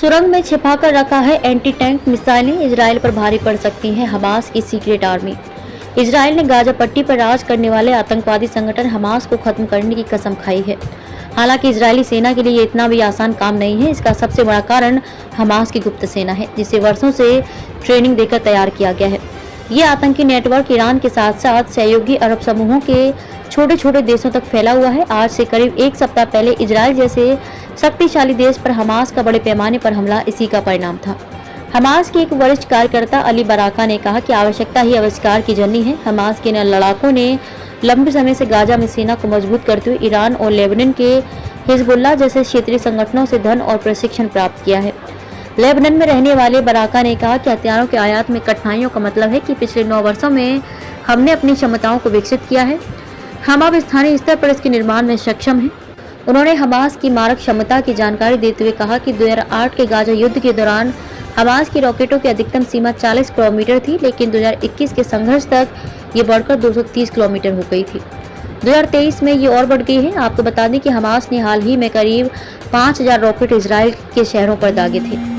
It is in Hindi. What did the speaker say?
सुरंग में छिपाकर रखा है एंटी टैंक मिसाइलें, इजराइल पर भारी पड़ सकती है हमास की सीक्रेट आर्मी। इजराइल ने गाजा पट्टी पर राज करने वाले आतंकवादी संगठन हमास को खत्म करने की कसम खाई है। हालांकि इजरायली सेना के लिए ये इतना भी आसान काम नहीं है। इसका सबसे बड़ा कारण हमास की गुप्त सेना है, जिसे वर्षों से ट्रेनिंग देकर तैयार किया गया है। ये आतंकी नेटवर्क ईरान के साथ साथ सहयोगी अरब समूहों के छोटे छोटे देशों तक फैला हुआ है। आज से करीब एक सप्ताह पहले इजराइल जैसे शक्तिशाली देश पर हमास का बड़े पैमाने पर हमला इसी का परिणाम था। हमास के एक वरिष्ठ कार्यकर्ता अली बराका ने कहा कि आवश्यकता ही आविष्कार की जननी है। हमास के लड़ाकों ने लंबे समय से गाजा में सेना को मजबूत करते हुए ईरान और लेबनान के हिजबुल्लाह जैसे क्षेत्रीय संगठनों से धन और प्रशिक्षण प्राप्त किया है। लेबनान में रहने वाले बराका ने कहा कि हथियारों के आयात में कठिनाइयों का मतलब है कि पिछले 9 वर्षों में हमने अपनी क्षमताओं को विकसित किया है। हम अब स्थानीय स्तर पर इसके निर्माण में सक्षम हैं। उन्होंने हमास की मारक क्षमता की जानकारी देते हुए कहा कि 2008 के गाजा युद्ध के दौरान हमास की रॉकेटों की अधिकतम सीमा 40 किलोमीटर थी, लेकिन 2021 के संघर्ष तक ये बढ़कर 230 किलोमीटर हो गई थी। 2023 में ये और बढ़ गई है। आपको बता दें कि हमास ने हाल ही में करीब 5000 रॉकेट इजराइल के शहरों पर दागे थे।